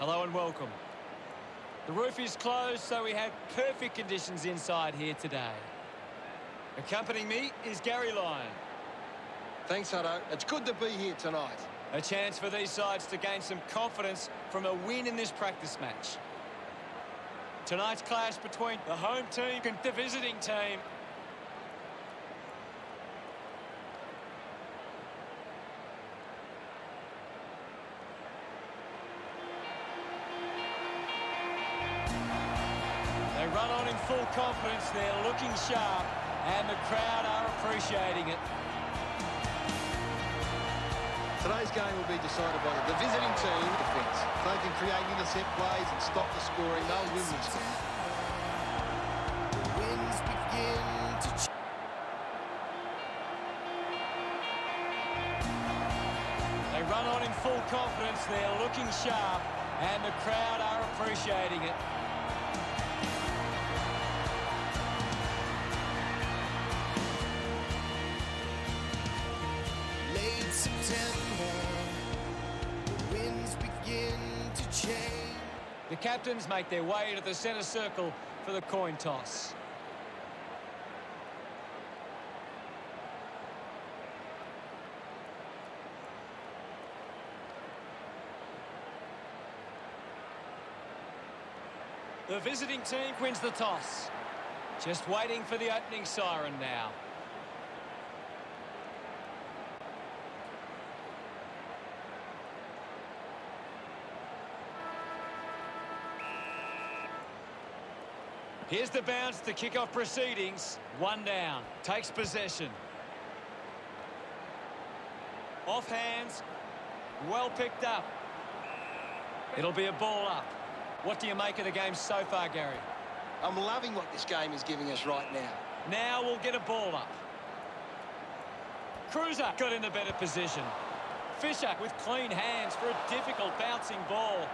Hello and welcome. The roof is closed, so we had perfect conditions inside here today. Accompanying me is Gary Lyon. Thanks, Hutto. It's good to be here tonight. A chance for these sides to gain some confidence from a win in this practice match. Tonight's clash between the home team and the visiting team. They run on in full confidence. They're looking sharp, and the crowd are appreciating it. Today's game will be decided by the visiting team defence. If they can create intercept plays and stop the scoring, they'll win this game. They run on in full confidence. They're looking sharp, and the crowd are appreciating it. The captains make their way to the centre circle for the coin toss. The visiting team wins the toss. Just waiting for the opening siren now. Here's the bounce to kick off proceedings. One down. Takes possession. Off hands. Well picked up. It'll be a ball up. What do you make of the game so far, Gary? I'm loving what this game is giving us right now. Now we'll get a ball up. Cruiser got in the better position. Fisher with clean hands for a difficult bouncing ball.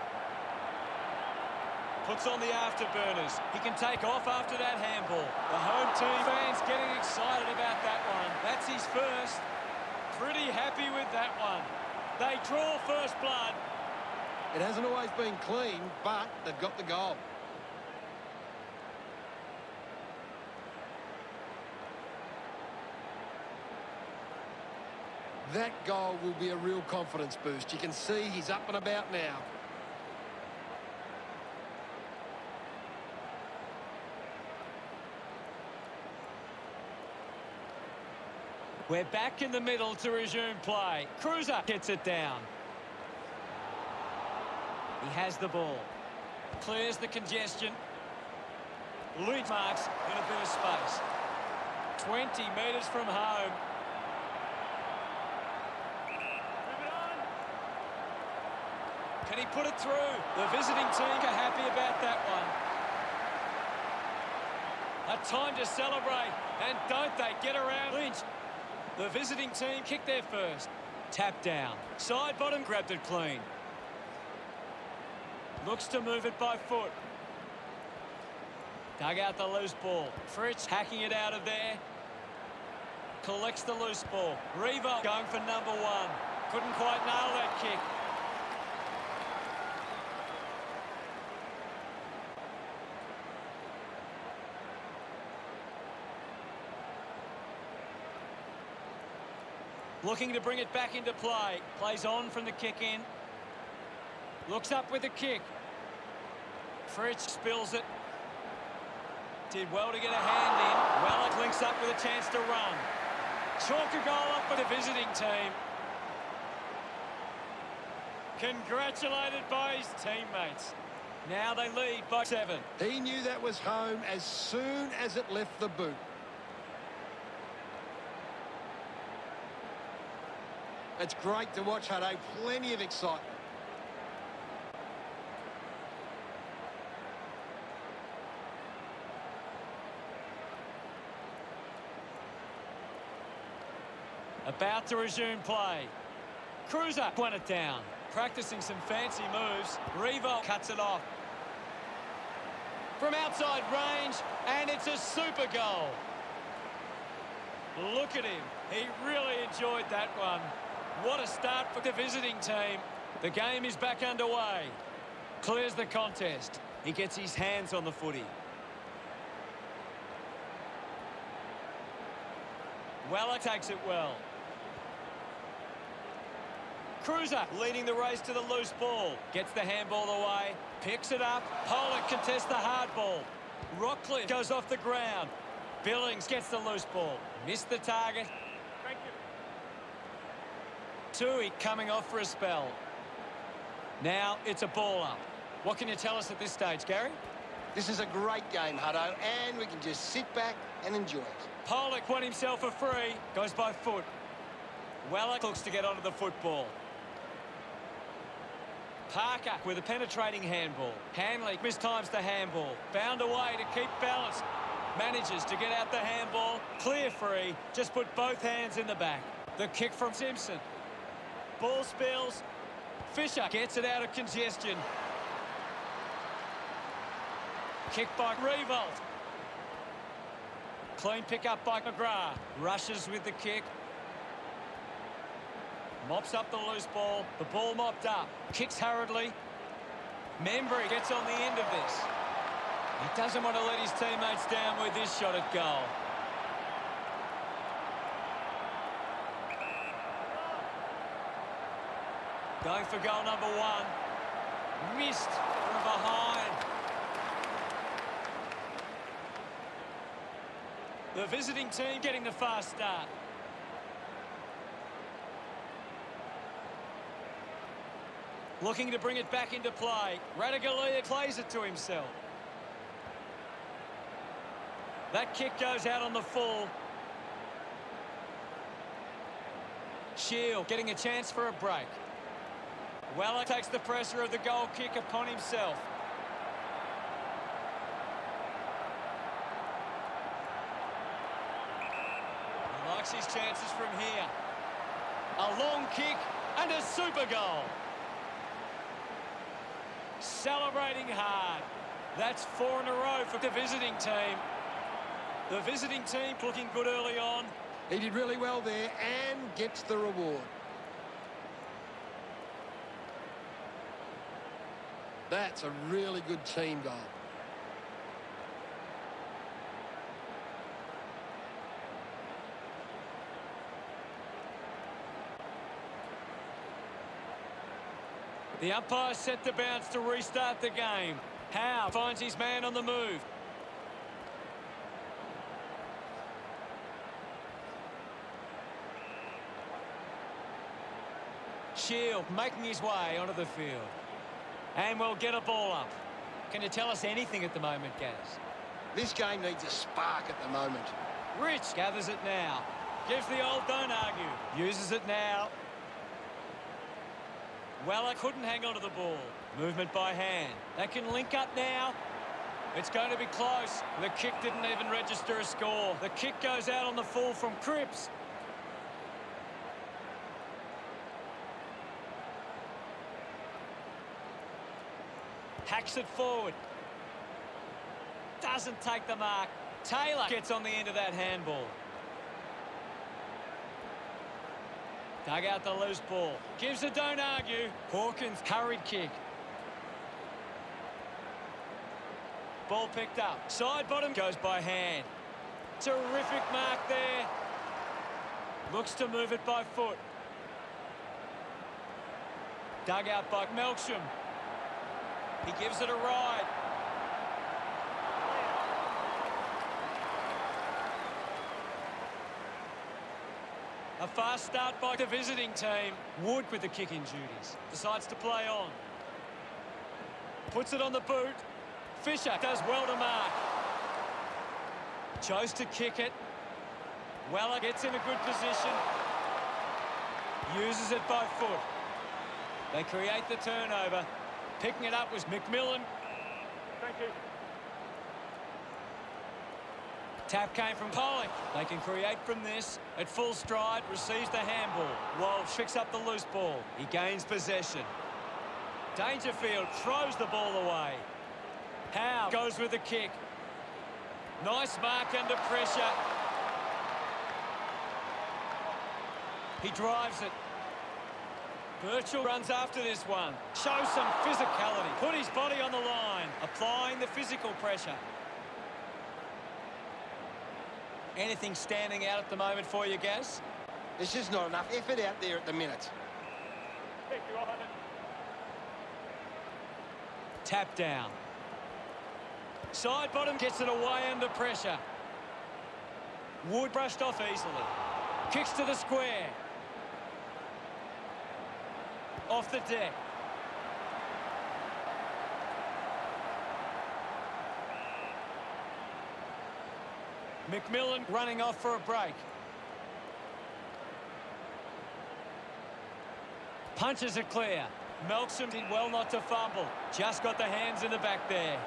Puts on the afterburners. He can take off after that handball. The home team fans getting excited about that one. That's his first. Pretty happy with that one. They draw first blood. It hasn't always been clean, but they've got the goal. That goal will be a real confidence boost. You can see he's up and about now. We're back in the middle to resume play. Cruiser gets it down. He has the ball. Clears the congestion. Lynch marks in a bit of space. 20 metres from home. Move it on. Can he put it through? The visiting team are happy about that one. A time to celebrate. And don't they get around Lynch. The visiting team kick there first. Tap down. Side bottom grabbed it clean. Looks to move it by foot. Dug out the loose ball. Fritz hacking it out of there. Collects the loose ball. Revo going for number one. Couldn't quite nail that kick. Looking to bring it back into play. Plays on from the kick in. Looks up with the kick. Fritz spills it. Did well to get a hand in. Well, it links up with a chance to run. Chalk a goal up for the visiting team. Congratulated by his teammates. Now they lead by 7. He knew that was home as soon as it left the boot. It's great to watch, Hutto. Plenty of excitement. About to resume play. Cruiser won it down. Practicing some fancy moves. Revo cuts it off. From outside range, and it's a super goal. Look at him. He really enjoyed that one. What a start for the visiting team. The game is back underway. Clears the contest. He gets his hands on the footy. Weller takes it well. Cruiser leading the race to the loose ball. Gets the handball away. Picks it up. Pollock contests the hard ball. Rockcliffe goes off the ground. Billings gets the loose ball. Missed the target. Thank you. Tui coming off for a spell. Now it's a ball up. What can you tell us at this stage, Gary? This is a great game, Hutto, and we can just sit back and enjoy it. Pollock won himself a free. Goes by foot. Weller looks to get onto the football. Parker with a penetrating handball. Hanley mistimes the handball. Bound away to keep balance. Manages to get out the handball. Clear free. Just put both hands in the back. The kick from Simpson. Ball spills. Fisher gets it out of congestion. Kick by Revolt. Clean pick up by McGrath. Rushes with the kick. Mops up the loose ball. The ball mopped up. Kicks hurriedly. Membry gets on the end of this. He doesn't want to let his teammates down with this shot at goal. Going for goal number one. Missed from behind. The visiting team getting the fast start. Looking to bring it back into play. Ratugolea plays it to himself. That kick goes out on the full. Shield getting a chance for a break. Weller takes the pressure of the goal kick upon himself. He likes his chances from here. A long kick and a super goal. Celebrating hard. That's 4 in a row for the visiting team. The visiting team looking good early on. He did really well there and gets the reward. That's a really good team goal. The umpire set the bounce to restart the game. Howe finds his man on the move. Shield making his way onto the field. And we'll get a ball up. Can you tell us anything at the moment, Gaz? This game needs a spark at the moment. Rich gathers it now. Gives the old don't argue. Uses it now. Weller couldn't hang on to the ball. Movement by hand. They can link up now. It's going to be close. The kick didn't even register a score. The kick goes out on the full from Cripps. Hacks it forward. Doesn't take the mark. Taylor gets on the end of that handball. Dug out the loose ball. Gives a don't argue. Hawkins hurried kick. Ball picked up. Side bottom goes by hand. Terrific mark there. Looks to move it by foot. Dug out by Melksham. He gives it a ride. A fast start by the visiting team. Wood with the kicking duties. Decides to play on. Puts it on the boot. Fisher does well to mark. Chose to kick it. Weller gets in a good position. Uses it by foot. They create the turnover. Picking it up was McMillan. Thank you. Tap came from Pollock. They can create from this. At full stride, receives the handball. Walsh picks up the loose ball. He gains possession. Dangerfield throws the ball away. Howe goes with the kick. Nice mark under pressure. He drives it. Birchall runs after this one. Shows some physicality. Put his body on the line. Applying the physical pressure. Anything standing out at the moment for you, Gaz? There's just not enough effort out there at the minute. Thank you, Ivan. Tap down. Side bottom gets it away under pressure. Wood brushed off easily. Kicks to the square. Off the deck. McMillan running off for a break. Punches it clear. Melksham did well not to fumble. Just got the hands in the back there.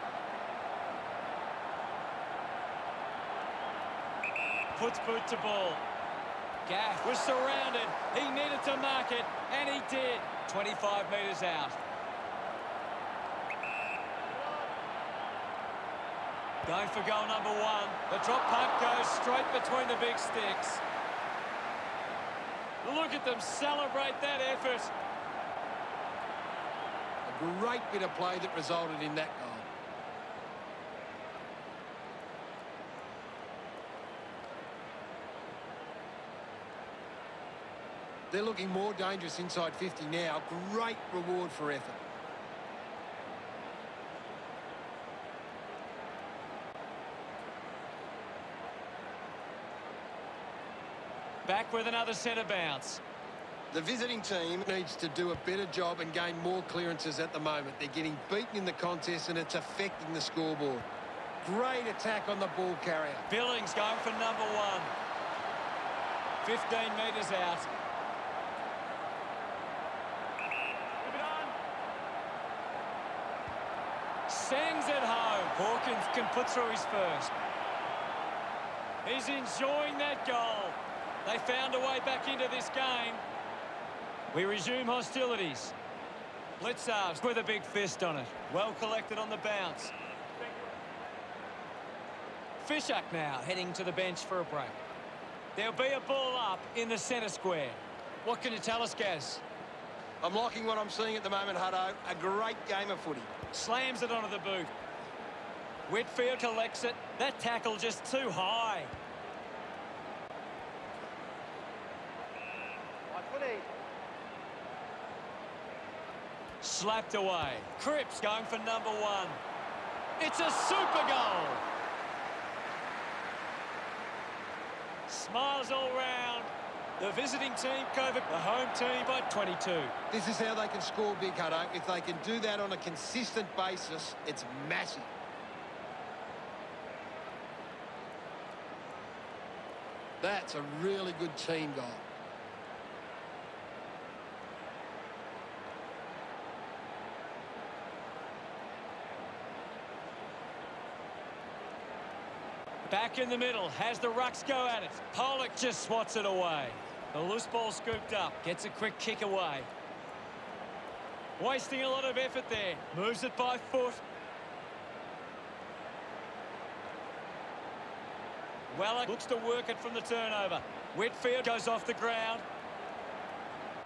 Puts boot to ball. Gaff was surrounded. He needed to mark it, and he did. 25 metres out. Going for goal number one. The drop punt goes straight between the big sticks. Look at them celebrate that effort. A great bit of play that resulted in that goal. They're looking more dangerous inside 50 now. Great reward for effort. Back with another centre bounce. The visiting team needs to do a better job and gain more clearances at the moment. They're getting beaten in the contest and it's affecting the scoreboard. Great attack on the ball carrier. Billings going for number one. 15 metres out. Move it on. Sends it home. Hawkins can put through his first. He's enjoying that goal. They found a way back into this game. We resume hostilities. Blitzarves with a big fist on it. Well collected on the bounce. Fishak now heading to the bench for a break. There'll be a ball up in the centre square. What can you tell us, Gaz? I'm liking what I'm seeing at the moment, Hutto. A great game of footy. Slams it onto the boot. Whitfield collects it. That tackle just too high. Slapped away. Cripps going for number one. It's a super goal. Smiles all round. The visiting team covered the home team by 22. This is how they can score big, Hutto. If they can do that on a consistent basis, it's massive. That's a really good team goal. Back in the middle, has the rucks go at it. Pollock just swats it away. The loose ball scooped up, gets a quick kick away. Wasting a lot of effort there. Moves it by foot. Weller looks to work it from the turnover. Whitfield goes off the ground.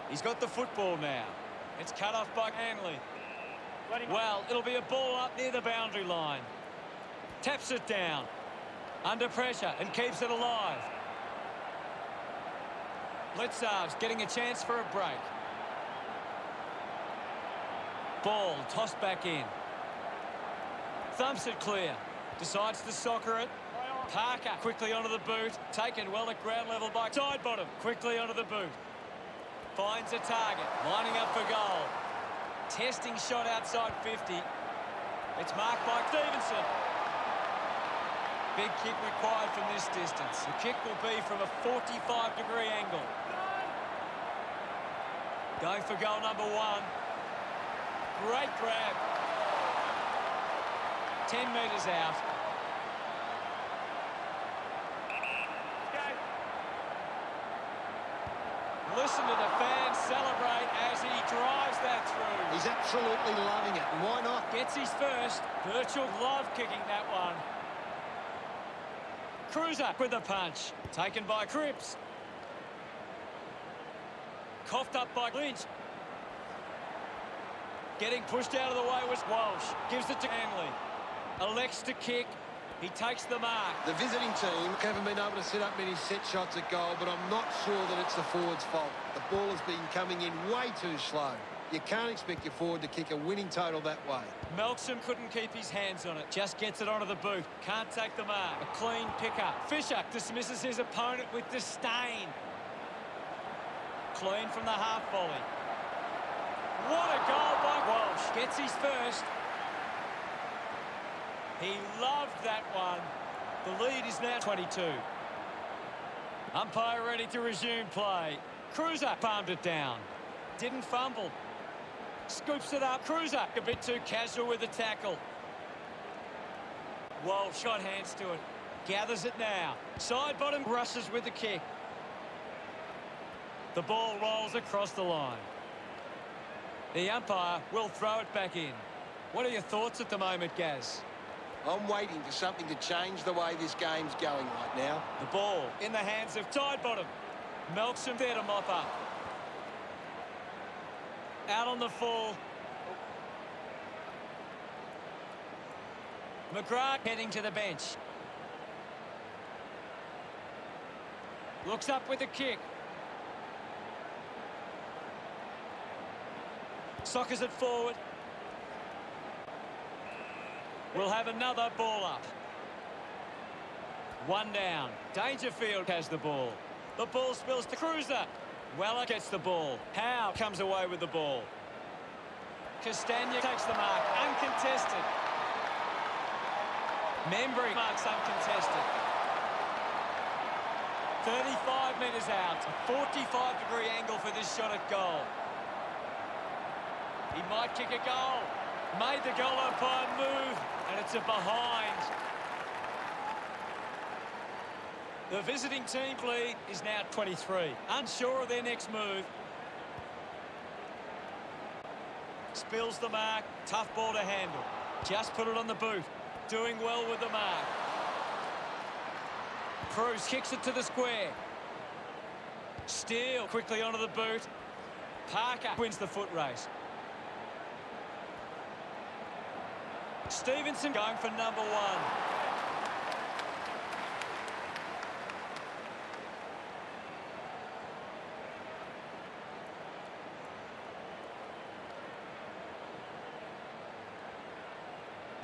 He's got the football now. It's cut off by Hanley. Well, it'll be a ball up near the boundary line. Taps it down. Under pressure and keeps it alive. Blitzarves getting a chance for a break. Ball tossed back in. Thumps it clear. Decides to soccer it. Parker quickly onto the boot. Taken well at ground level by side bottom. Quickly onto the boot. Finds a target. Lining up for goal. Testing shot outside 50. It's marked by Stevenson. Big kick required from this distance. The kick will be from a 45-degree angle. Going for goal number one. Great grab. 10 metres out. Listen to the fans celebrate as he drives that through. He's absolutely loving it, and why not? Gets his first. Birchall love kicking that one. Cruiser with a punch. Taken by Cripps. Coughed up by Lynch. Getting pushed out of the way was Walsh. Gives it to Hanley. Elects to kick. He takes the mark. The visiting team haven't been able to set up many set shots at goal, but I'm not sure that it's the forward's fault. The ball has been coming in way too slow. You can't expect your forward to kick a winning total that way. Melksham couldn't keep his hands on it. Just gets it onto the boot. Can't take the mark. A clean pickup. Fisher dismisses his opponent with disdain. Clean from the half volley. What a goal by Walsh. Gets his first. He loved that one. The lead is now 22. Umpire ready to resume play. Cruiser palmed it down. Didn't fumble. Scoops it up. Cruiser a bit too casual with the tackle. Walsh got hands to it. Gathers it now. Side bottom rushes with the kick. The ball rolls across the line. The umpire will throw it back in. What are your thoughts at the moment, Gaz? I'm waiting for something to change the way this game's going right now. The ball in the hands of Tidebottom. Melksham there to mop up. Out on the full. McGrath heading to the bench. Looks up with a kick. Sockers it forward. We'll have another ball up. One down. Dangerfield has the ball. The ball spills to Cruiser. Weller gets the ball. Howe comes away with the ball. Castagna takes the mark. Uncontested. Membry marks uncontested. 35 metres out. A 45-degree angle for this shot at goal. He might kick a goal. Made the goal umpire move, and it's a behind. The visiting team lead is now 23. Unsure of their next move. Spills the mark. Tough ball to handle. Just put it on the boot. Doing well with the mark. Cruz kicks it to the square. Steele quickly onto the boot. Parker wins the foot race. Stevenson going for number one.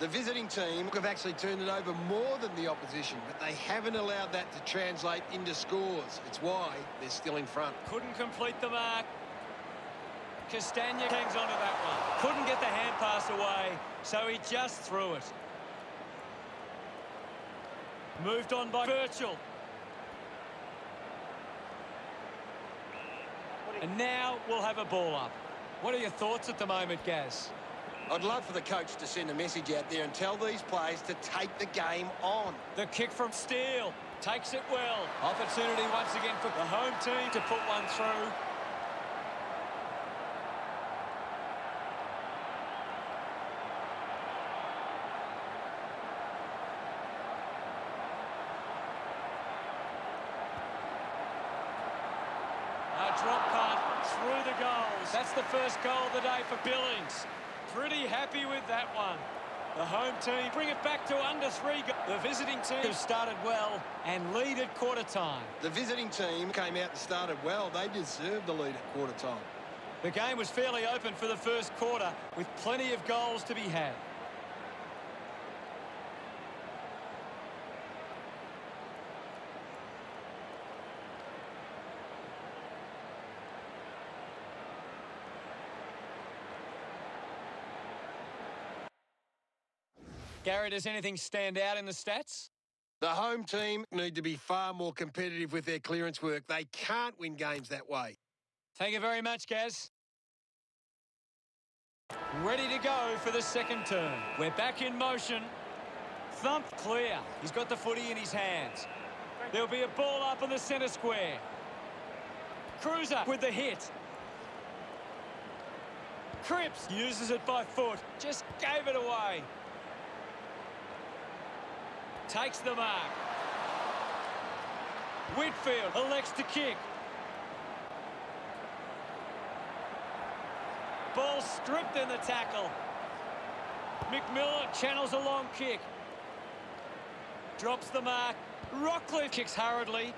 The visiting team have actually turned it over more than the opposition, but they haven't allowed that to translate into scores. It's why they're still in front. Couldn't complete the mark. Castagna hangs on to that one. Couldn't get the hand pass away, so he just threw it. Moved on by Birchall. And now we'll have a ball up. What are your thoughts at the moment, Gaz? I'd love for the coach to send a message out there and tell these players to take the game on. The kick from Steele. Takes it well. Opportunity once again for the home team to put one through. Drop punt through the goals. That's the first goal of the day for Billings. Pretty happy with that one. The home team bring it back to under 3 goals. The visiting team have started well and lead at quarter time. The visiting team came out and started well. They deserved the lead at quarter time. The game was fairly open for the first quarter with plenty of goals to be had. Gary, does anything stand out in the stats? The home team need to be far more competitive with their clearance work. They can't win games that way. Thank you very much, Gaz. Ready to go for the second turn. We're back in motion. Thump clear. He's got the footy in his hands. There'll be a ball up in the centre square. Cruiser with the hit. Cripps uses it by foot. Just gave it away. Takes the mark. Whitfield elects to kick. Ball stripped in the tackle. McMillan channels a long kick. Drops the mark. Rockcliffe kicks hurriedly.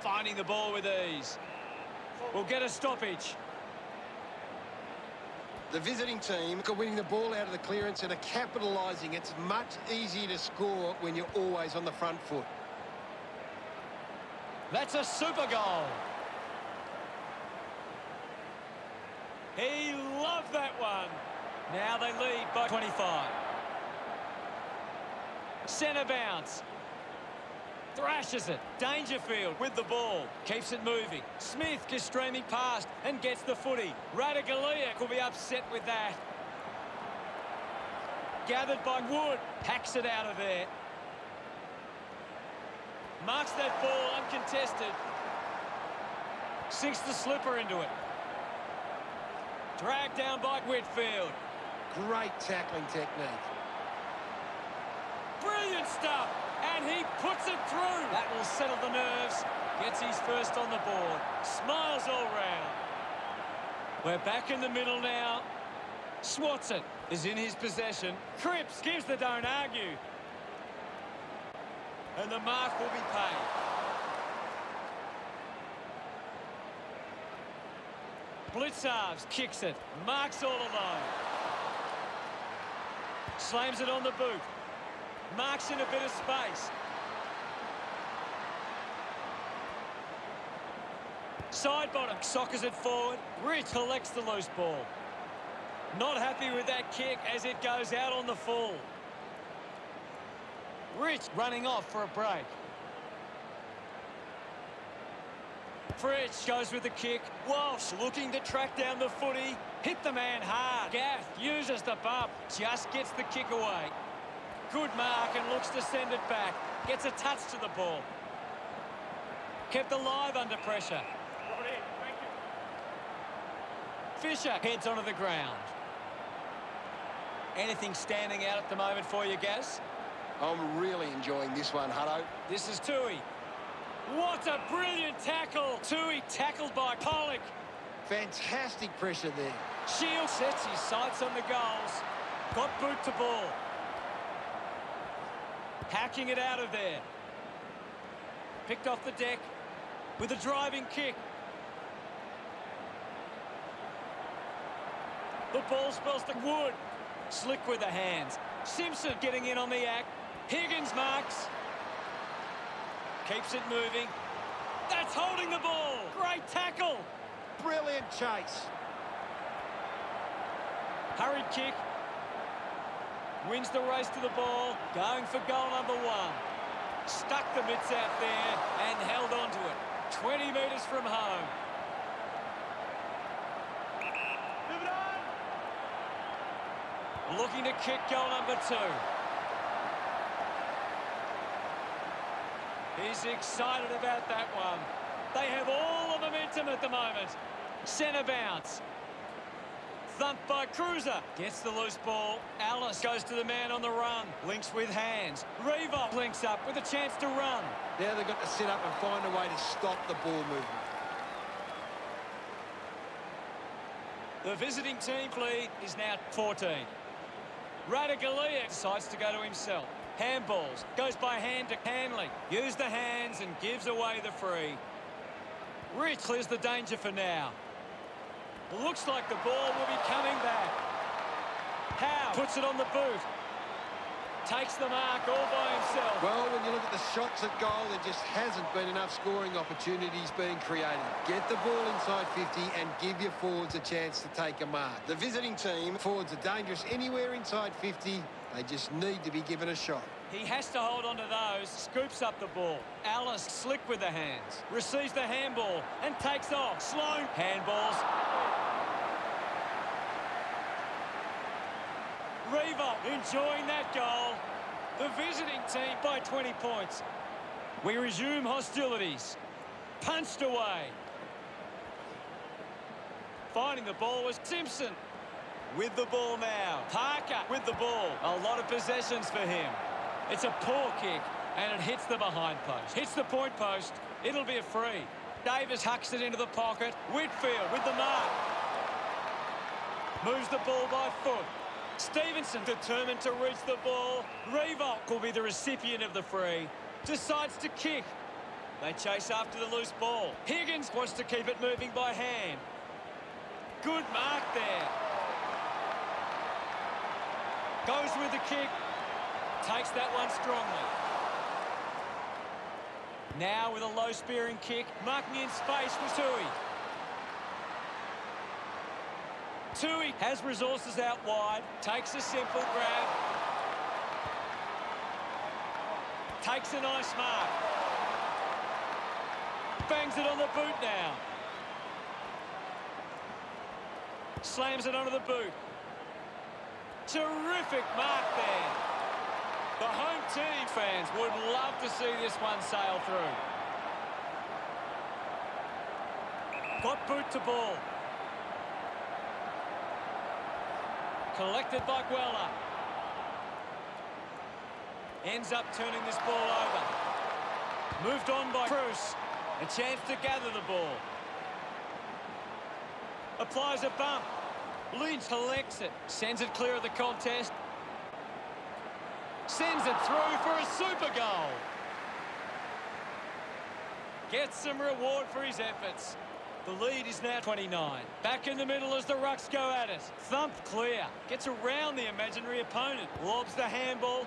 Finding the ball with ease. We'll get a stoppage. The visiting team are winning the ball out of the clearance and are capitalising. It's much easier to score when you're always on the front foot. That's a super goal. He loved that one. Now they lead by 25. Centre bounce. Thrashes it. Dangerfield with the ball. Keeps it moving. Smith is streaming past and gets the footy. Radaglia could be upset with that. Gathered by Wood. Hacks it out of there. Marks that ball uncontested. Sinks the slipper into it. Dragged down by Whitfield. Great tackling technique. Brilliant stuff. And he puts it through. That will settle the nerves. Gets his first on the board. Smiles all round. We're back in the middle now. Swatson is in his possession. Cripps gives the don't argue. And the mark will be paid. Blitzarves kicks it. Marks all alone. Slams it on the boot. Marks in a bit of space. Side bottom, sockers it forward. Rich collects the loose ball. Not happy with that kick as it goes out on the full. Rich running off for a break. Fritsch goes with the kick. Walsh looking to track down the footy. Hit the man hard. Gaff uses the bump. Just gets the kick away. Good mark and looks to send it back. Gets a touch to the ball. Kept alive under pressure. Thank you. Fisher heads onto the ground. Anything standing out at the moment for you, Gaz? I'm really enjoying this one, Hutto. This is Tui. What a brilliant tackle. Tui tackled by Pollock. Fantastic pressure there. Shield sets his sights on the goals. Got boot to ball. Hacking it out of there. Picked off the deck with a driving kick. The ball spells to Wood. Slick with the hands. Simpson getting in on the act. Higgins marks. Keeps it moving. That's holding the ball. Great tackle. Brilliant chase. Hurried kick. Wins the race to the ball. Going for goal number one. Stuck the mitts out there and held on to it. 20 metres from home. Move it on. Looking to kick goal number two. He's excited about that one. They have all the momentum at the moment. Centre bounce. Thumped by Cruiser. Gets the loose ball. Alice goes to the man on the run. Links with hands. Revolt links up with a chance to run. Now they've got to sit up and find a way to stop the ball movement. The visiting team lead is now 14. Radaglia decides to go to himself. Handballs. Goes by hand to Hanley. Use the hands and gives away the free. Rich clears the danger for now. Looks like the ball will be coming back. Howe puts it on the boot. Takes the mark all by himself. Well, when you look at the shots at goal, there just hasn't been enough scoring opportunities being created. Get the ball inside 50 and give your forwards a chance to take a mark. The visiting team, forwards are dangerous anywhere inside 50. They just need to be given a shot. He has to hold on to those. Scoops up the ball. Alice slick with the hands. Receives the handball and takes off. Sloan. Handballs. Revolt enjoying that goal. The visiting team by 20 points. We resume hostilities. Punched away. Finding the ball was Simpson. With the ball now. Parker with the ball. A lot of possessions for him. It's a poor kick, and it hits the behind post. Hits the point post. It'll be a free. Davis hucks it into the pocket. Whitfield with the mark. Moves the ball by foot. Stevenson determined to reach the ball. Revolt will be the recipient of the free. Decides to kick. They chase after the loose ball. Higgins wants to keep it moving by hand. Good mark there. Goes with the kick. Takes that one strongly. Now with a low spearing kick. Marking in space for Tui. Tui has resources out wide. Takes a simple grab. Takes a nice mark. Bangs it on the boot now. Slams it onto the boot. Terrific mark there. The home team fans would love to see this one sail through. Got boot to ball. Collected by Guella. Ends up turning this ball over. Moved on by Bruce. A chance to gather the ball. Applies a bump. Lynch collects it. Sends it clear of the contest. Sends it through for a super goal. Gets some reward for his efforts. The lead is now 29. Back in the middle as the Rucks go at it. Thumped clear. Gets around the imaginary opponent. Lobs the handball.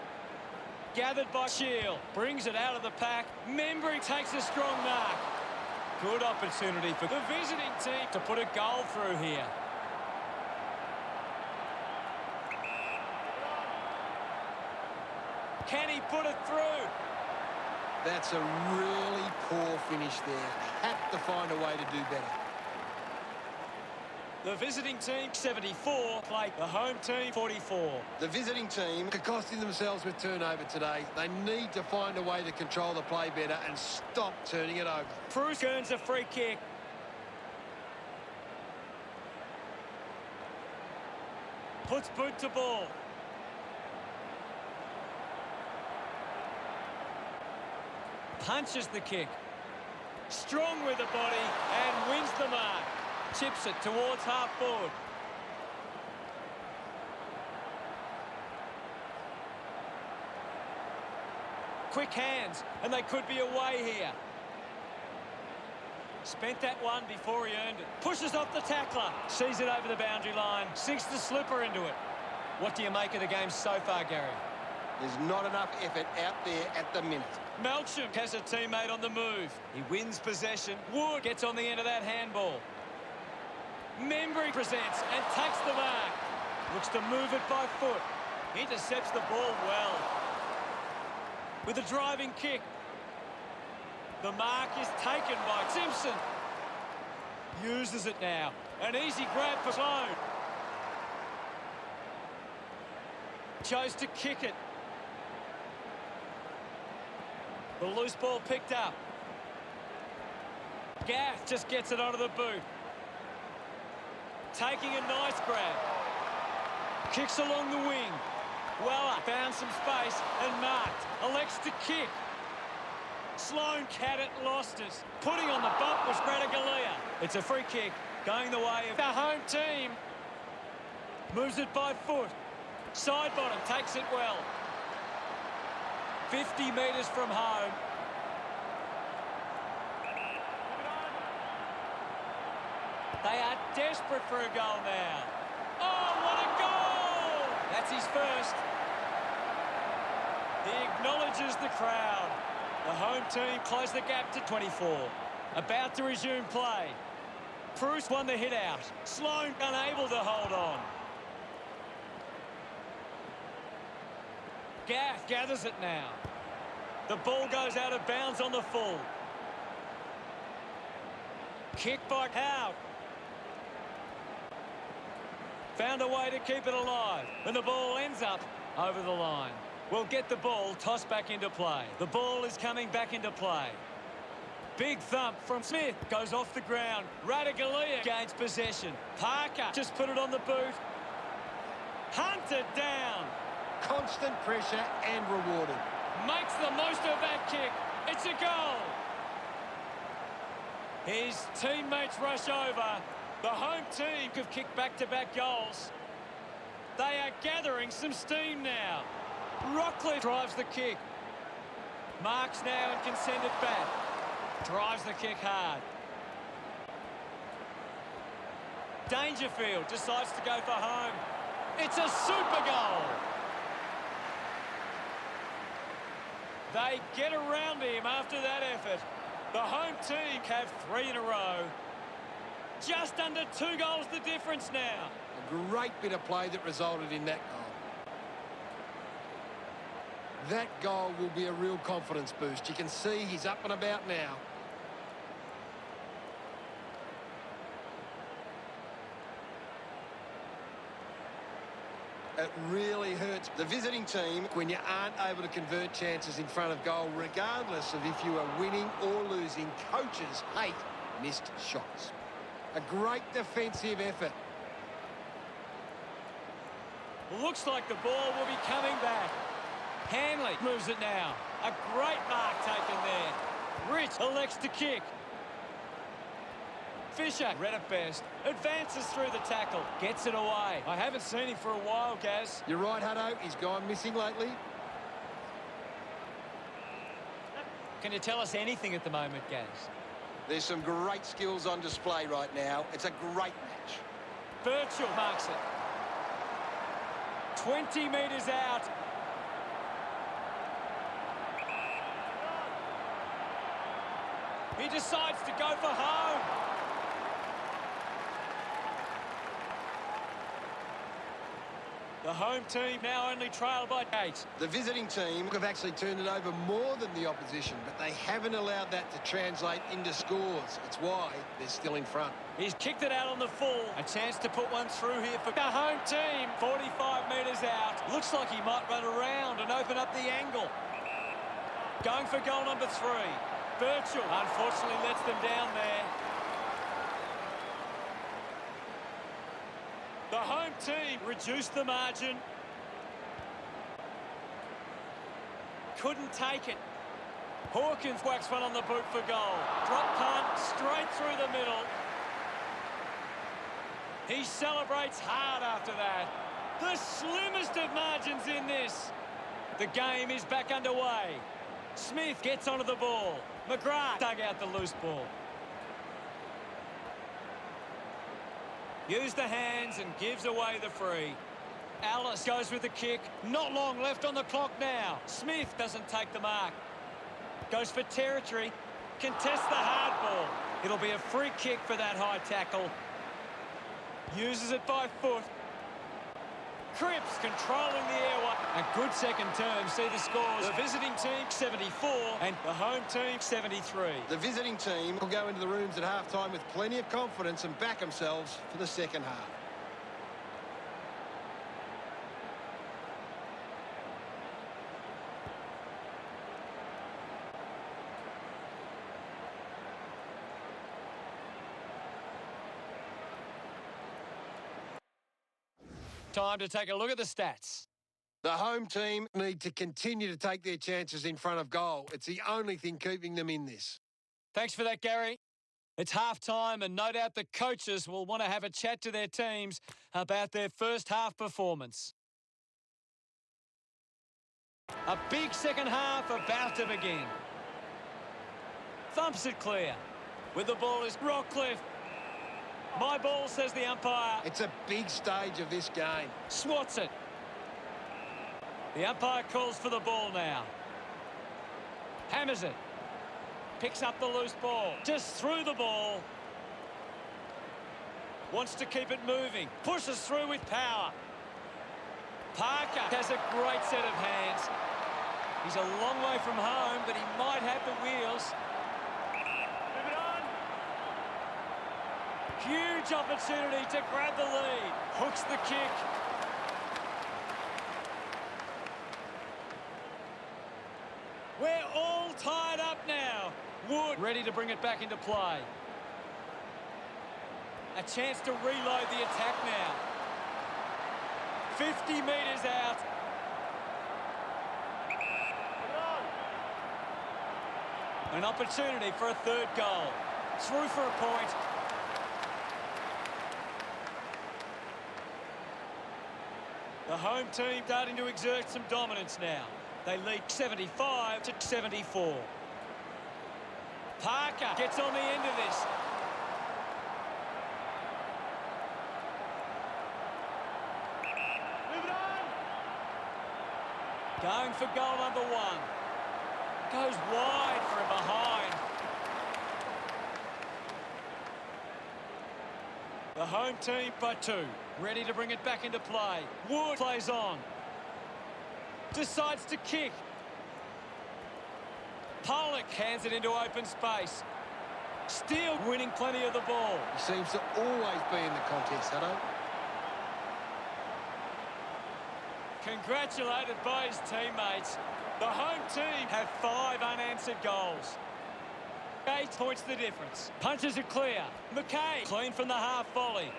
Gathered by Shield. Brings it out of the pack. Membry takes a strong mark. Good opportunity for the visiting team to put a goal through here. Can he put it through? That's a really poor finish there. Had to find a way to do better. The visiting team, 74, play the home team, 44. The visiting team are costing themselves with turnover today. They need to find a way to control the play better and stop turning it over. Bruce earns a free kick. Puts boot to ball. Punches the kick. Strong with the body and wins the mark. Chips it towards half forward. Quick hands, and they could be away here. Spent that one before he earned it. Pushes off the tackler. Sees it over the boundary line. Sinks the slipper into it. What do you make of the game so far, Gary? There's not enough effort out there at the minute. Melcham has a teammate on the move. He wins possession. Wood gets on the end of that handball. Membry presents and takes the mark. Looks to move it by foot. Intercepts the ball well. With a driving kick. The mark is taken by Simpson. Uses it now. An easy grab for Sloan. Chose to kick it. The loose ball picked up. Gaff just gets it onto the boot. Taking a nice grab. Kicks along the wing. Weller found some space and marked. Elects to kick. Sloan had it, lost it. Putting on the bump was Radaglia. It's a free kick going the way of the home team. Moves it by foot. Side bottom takes it well. 50 metres from home. They are desperate for a goal now. Oh, what a goal! That's his first. He acknowledges the crowd. The home team close the gap to 24. About to resume play. Bruce won the hit out. Sloan unable to hold on. Gaff gathers it now. The ball goes out of bounds on the full. Kick by Howe. Found a way to keep it alive. And the ball ends up over the line. We'll get the ball tossed back into play. The ball is coming back into play. Big thump from Smith. Goes off the ground. Radaglia gains possession. Parker just put it on the boot. Hunted down. Constant pressure and rewarded. Makes the most of that kick. It's a goal. His teammates rush over. The home team have kicked back-to-back goals. They are gathering some steam now. Rockcliffe drives the kick. Marks now and can send it back. Drives the kick hard. Dangerfield decides to go for home. It's a super goal. They get around him after that effort. The home team have 3 in a row. Just under 2 goals the difference now. A great bit of play that resulted in that goal. That goal will be a real confidence boost. You can see he's up and about now. It really hurts the visiting team when you aren't able to convert chances in front of goal, regardless of if you are winning or losing. Coaches hate missed shots. A great defensive effort. Looks like the ball will be coming back. Hanley moves it now. A great mark taken there. Rich elects to kick. Fisher, read it best, advances through the tackle, gets it away. I haven't seen him for a while, Gaz. You're right, Hutto. He's gone missing lately. Can you tell us anything at the moment, Gaz? There's some great skills on display right now. It's a great match. Birchall marks it. 20 metres out. He decides to go for home. The home team now only trail by 8. The visiting team have actually turned it over more than the opposition, but they haven't allowed that to translate into scores. It's why they're still in front. He's kicked it out on the full. A chance to put one through here for the home team. 45 metres out. Looks like he might run around and open up the angle. Going for goal number 3. Birchall unfortunately lets them down there. The home team reduced the margin. Couldn't take it. Hawkins whacks one on the boot for goal. Drop punt straight through the middle. He celebrates hard after that. The slimmest of margins in this. The game is back underway. Smith gets onto the ball. McGrath dug out the loose ball. Used the hands and gives away the free. Alice goes with the kick. Not long left on the clock now. Smith doesn't take the mark. Goes for territory. Contests the hard ball. It'll be a free kick for that high tackle. Uses it by foot. Cripps controlling the airway. A good second term. See the scores. The visiting team 74 and the home team 73. The visiting team will go into the rooms at half-time with plenty of confidence and back themselves for the second half. Time to take a look at the stats. The home team need to continue to take their chances in front of goal. It's the only thing keeping them in this. Thanks for that, Gary. It's half-time, and no doubt the coaches will want to have a chat to their teams about their first half performance. A big second half about to begin. Thumps it clear. With the ball is Rockcliffe. My ball, says the umpire. It's a big stage of this game. Swats it. The umpire calls for the ball now. Hammers it. Picks up the loose ball. Just threw the ball. Wants to keep it moving. Pushes through with power. Parker has a great set of hands. He's a long way from home, but he might have the wheels. Move it on. Huge opportunity to grab the lead. Hooks the kick. We're all tied up now. Wood ready to bring it back into play. A chance to reload the attack now. 50 metres out. An opportunity for a third goal. Through for a point. The home team starting to exert some dominance now. They lead 75-74. Parker gets on the end of this. Move it on. Going for goal number 1. Goes wide for a behind. The home team by 2. Ready to bring it back into play. Wood plays on. Decides to kick. Pollock hands it into open space. Still winning plenty of the ball. He seems to always be in the contest, Hutto. Congratulated by his teammates. The home team have 5 unanswered goals. 8 points the difference. Punches it clear. McKay clean from the half volley.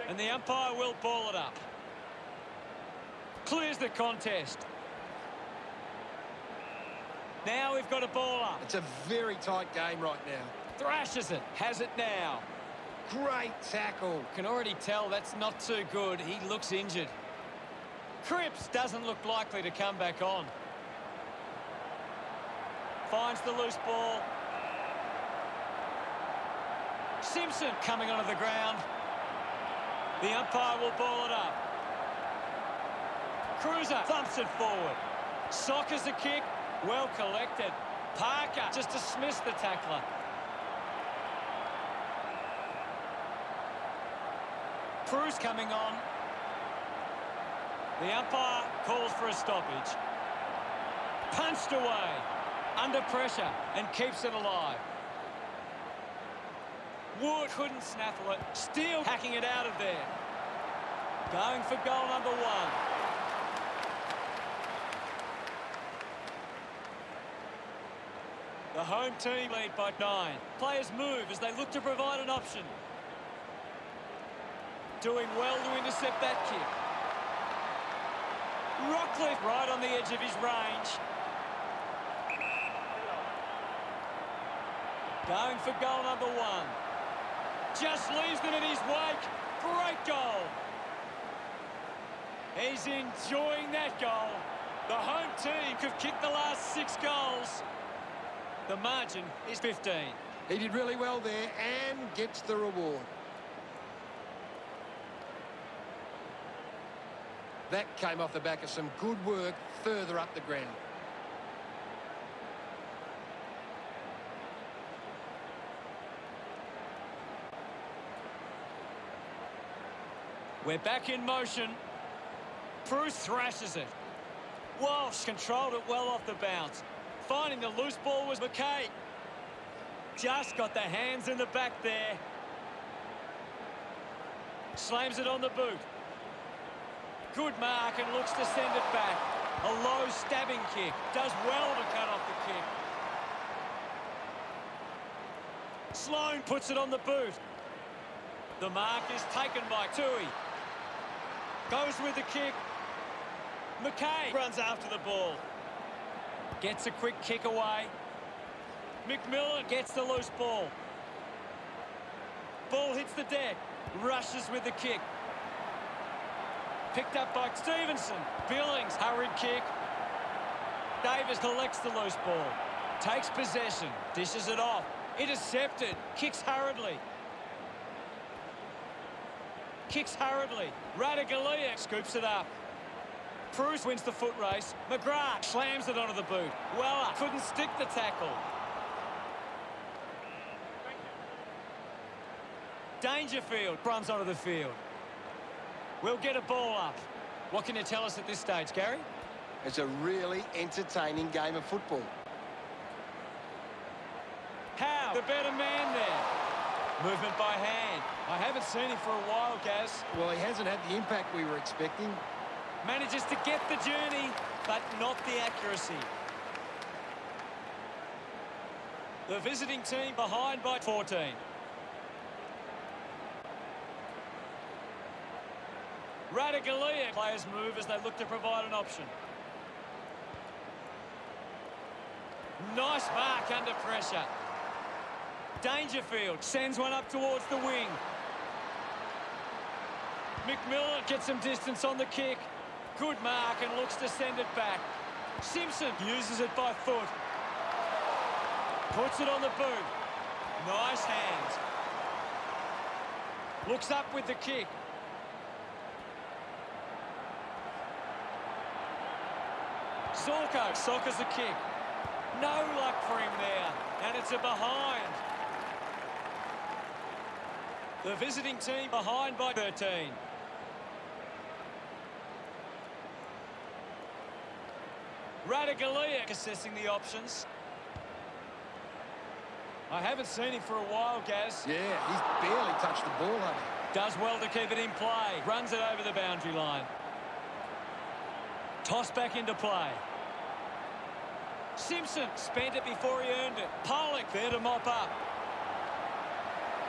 And the umpire will ball it up. Clears the contest. Now we've got a ball up. It's a very tight game right now. Thrashes it. Has it now. Great tackle. Can already tell that's not too good. He looks injured. Cripps doesn't look likely to come back on. Finds the loose ball. Simpson coming onto the ground. The umpire will ball it up. Cruiser thumps it forward. Sockers the kick. Well collected. Parker just dismissed the tackler. Cruz coming on. The umpire calls for a stoppage. Punched away. Under pressure and keeps it alive. Wood couldn't snaffle it. Still hacking it out of there. Going for goal number 1. The home team lead by 9. Players move as they look to provide an option. Doing well to intercept that kick. Rockcliffe right on the edge of his range. Going for goal number 1. Just leaves them in his wake. Great goal. He's enjoying that goal. The home team have kicked the last 6 goals. The margin is 15. He did really well there and gets the reward. That came off the back of some good work further up the ground. We're back in motion. Bruce thrashes it. Walsh controlled it well off the bounce. Finding the loose ball was McKay. Just got the hands in the back there. Slams it on the boot. Good mark and looks to send it back. A low stabbing kick. Does well to cut off the kick. Sloan puts it on the boot. The mark is taken by Tui. Goes with the kick. McKay runs after the ball. Gets a quick kick away. McMillan gets the loose ball. Ball hits the deck. Rushes with the kick. Picked up by Stevenson. Billings, hurried kick. Davis collects the loose ball. Takes possession. Dishes it off. Intercepted. Kicks hurriedly. Kicks hurriedly. Radaglia scoops it up. Bruce wins the foot race. McGrath slams it onto the boot. Weller couldn't stick the tackle. Dangerfield runs onto the field. We'll get a ball up. What can you tell us at this stage, Gary? It's a really entertaining game of football. Howe, the better man there. Movement by hand. I haven't seen him for a while, Gaz. Well, he hasn't had the impact we were expecting. Manages to get the journey, but not the accuracy. The visiting team behind by 14. Radaglia players move as they look to provide an option. Nice mark under pressure. Dangerfield sends one up towards the wing. McMillan gets some distance on the kick. Good mark and looks to send it back. Simpson uses it by foot. Puts it on the boot. Nice hands. Looks up with the kick. Zorko soccers the kick. No luck for him there. And it's a behind. The visiting team behind by 13. Radaglia assessing the options. I haven't seen him for a while, Gaz. Yeah, he's barely touched the ball, hasn't he? Does well to keep it in play. Runs it over the boundary line. Toss back into play. Simpson spent it before he earned it. Pollock there to mop up.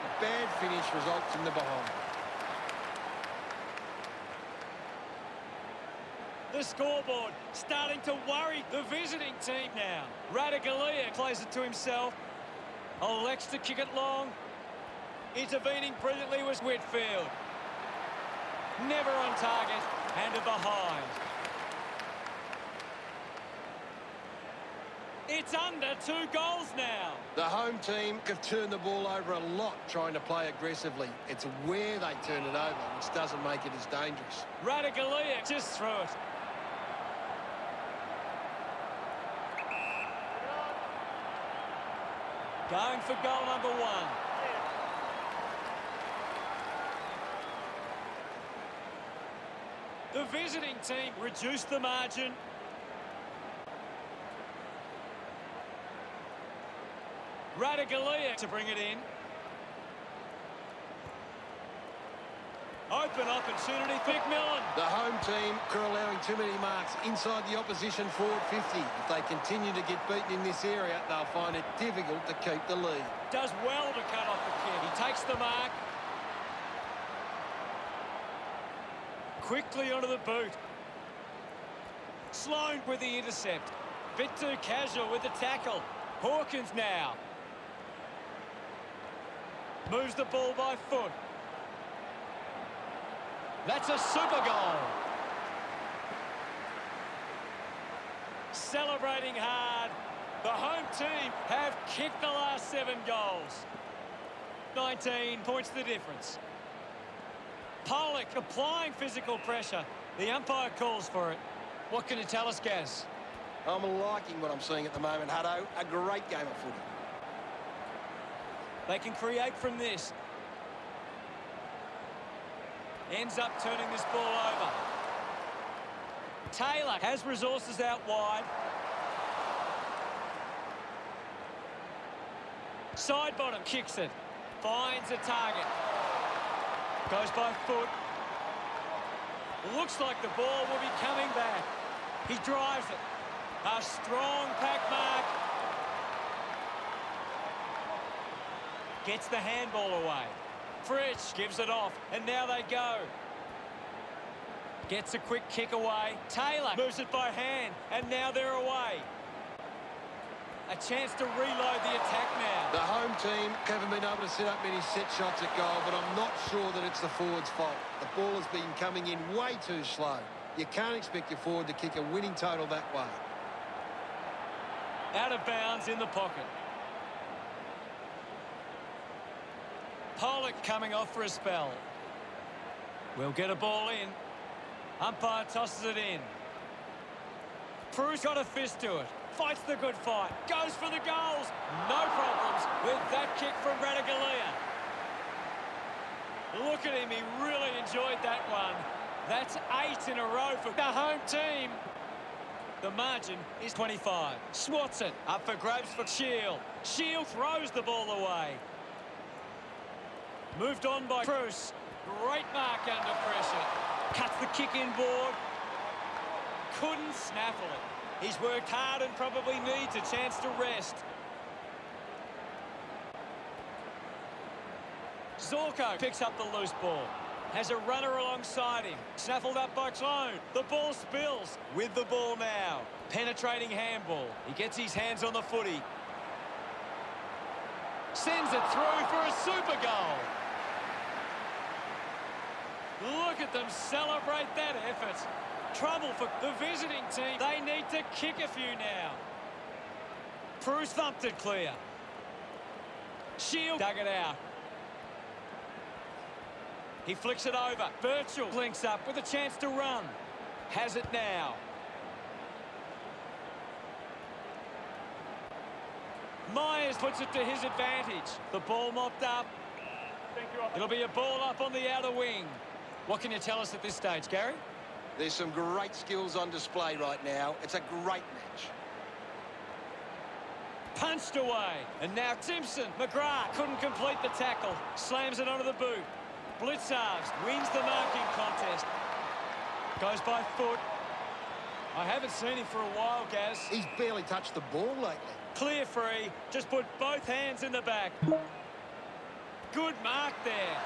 A bad finish results in the behind. The scoreboard starting to worry the visiting team now. Radaglia plays it to himself. Elects to kick it long. Intervening brilliantly was Whitfield. Never on target and a behind. It's under 2 goals now. The home team have turned the ball over a lot trying to play aggressively. It's where they turn it over which doesn't make it as dangerous. Radaglia just threw it. Going for goal number 1. The visiting team reduced the margin. Radaglia to bring it in. Open opportunity for McMillan. The home team are allowing too many marks inside the opposition forward 50. If they continue to get beaten in this area, they'll find it difficult to keep the lead. Does well to cut off the kick. He takes the mark. Quickly onto the boot. Sloan with the intercept. Bit too casual with the tackle. Hawkins now. Moves the ball by foot. That's a super goal. Celebrating hard. The home team have kicked the last 7 goals. 19 points the difference. Pollock applying physical pressure. The umpire calls for it. What can you tell us, Gaz? I'm liking what I'm seeing at the moment, Hutto. A great game of footy. They can create from this. Ends up turning this ball over. Taylor has resources out wide. Side bottom kicks it. Finds a target. Goes by foot. Looks like the ball will be coming back. He drives it. A strong pack mark. Gets the handball away. Fritsch gives it off, and now they go. Gets a quick kick away. Taylor moves it by hand, and now they're away. A chance to reload the attack now. The home team haven't been able to set up many set shots at goal, but I'm not sure that it's the forward's fault. The ball has been coming in way too slow. You can't expect your forward to kick a winning total that way. Out of bounds in the pocket. Pollock coming off for a spell. We'll get a ball in. Umpire tosses it in. Prue's got a fist to it. Fights the good fight. Goes for the goals. No problems with that kick from Radaglia. Look at him. He really enjoyed that one. That's 8 in a row for the home team. The margin is 25. Swats it. Up for grabs for Shield. Shield throws the ball away. Moved on by Bruce. Great mark under pressure. Cuts the kick inboard. Couldn't snaffle it. He's worked hard and probably needs a chance to rest. Zorko picks up the loose ball. Has a runner alongside him. Snaffled up by Clone. The ball spills. With the ball now. Penetrating handball. He gets his hands on the footy. Sends it through for a super goal. Look at them celebrate that effort. Trouble for the visiting team. They need to kick a few now. Bruce thumped it clear. Shield dug it out. He flicks it over. Virtual links up with a chance to run. Has it now. Myers puts it to his advantage. The ball mopped up. Thank you. It'll be a ball up on the outer wing. What can you tell us at this stage, Gary? There's some great skills on display right now. It's a great match. Punched away. And now Simpson. McGrath couldn't complete the tackle. Slams it onto the boot. Blitzarves wins the marking contest. Goes by foot. I haven't seen him for a while, Gaz. He's barely touched the ball lately. Clear free. Just put both hands in the back. Good mark there.